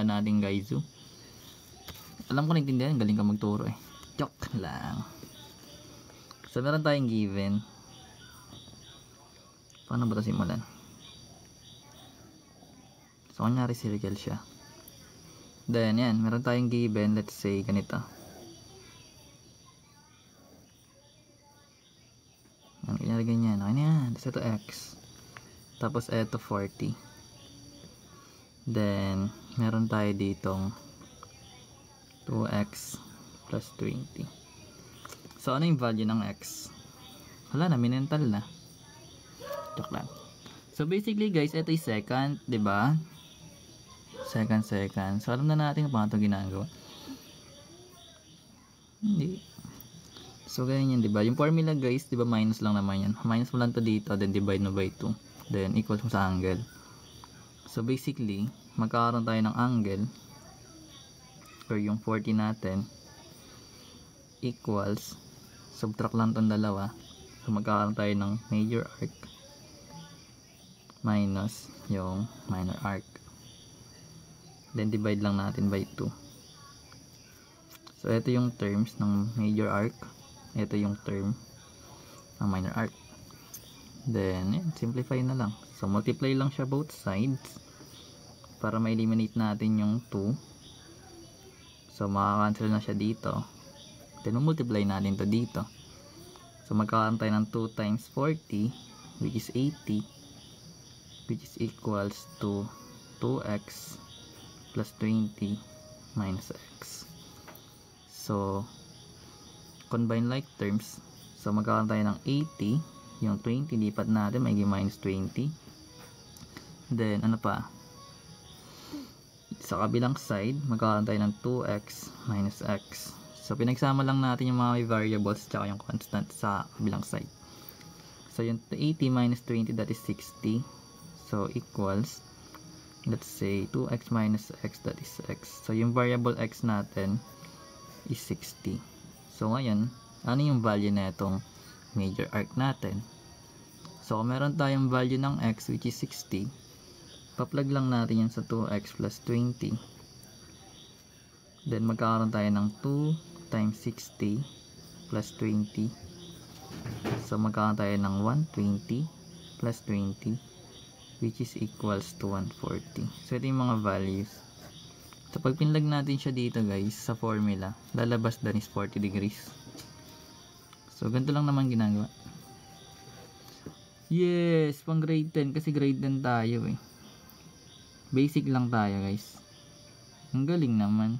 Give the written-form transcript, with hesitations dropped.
natin guys. Alam ko naintindihan, galing ka magturo eh. Joke lang. So meron tayong given. Paano ba ito simulan? So kunyari circle siya. Then yan, meron tayong given, let's say ganito. Kunyari ganyan. Okay na yan. Tapos ito x. Tapos ito 40. Then meron tayo ditong 2x plus 20. So ano yung value ng x? Wala na, minental na. Joke lang. So basically guys, ito yung second, 'di ba? Second. So alam na natin kung paano 'to ginagawa. Hindi. So ganyan yun, 'di ba? Yung formula guys, 'di ba, minus lang naman yan. Minus mo lang 'to dito, then divide mo by 2. Then equals mo sa angle. So basically, magkakaroon tayo ng angle or yung 40 natin equals, subtract lang itong dalawa. So magkakaroon tayo ng major arc minus yung minor arc. Then divide lang natin by 2. So ito yung terms ng major arc. Ito yung term ng minor arc. Then yan, simplify na lang. So multiply lang siya both sides para ma-eliminate natin yung 2. So makakancel na siya dito. Then multiply natin to dito. So magkakaroon tayo ng 2 times 40 which is 80, which is equals to 2x plus 20 minus x. So combine like terms. So magkakaroon tayo ng 80. Yung 20 lipat natin, magiging minus 20. Then ano pa? Sa kabilang side, magkakaroon tayo ng 2x minus x. So pinagsama lang natin yung mga variables tsaka yung constant sa kabilang side. So yung 80 minus 20, that is 60. So equals, let's say 2x minus x, that is x. So yung variable x natin is 60. So ngayon, ano yung value na itong major arc natin? So kung meron tayong value ng x which is 60, pa-plug lang natin yan sa 2x plus 20. Then magkakaroon tayo ng 2 times 60 plus 20. So magkakaroon tayo ng 120 plus 20 which is equals to 140. So ito yung mga values. So pag pinlag natin siya dito guys sa formula, lalabas doon is 40 degrees. So ganito lang naman ginagawa. Yes, pang grade 10 kasi grade 10 tayo eh. Basic lang tayo guys. Ang galing naman.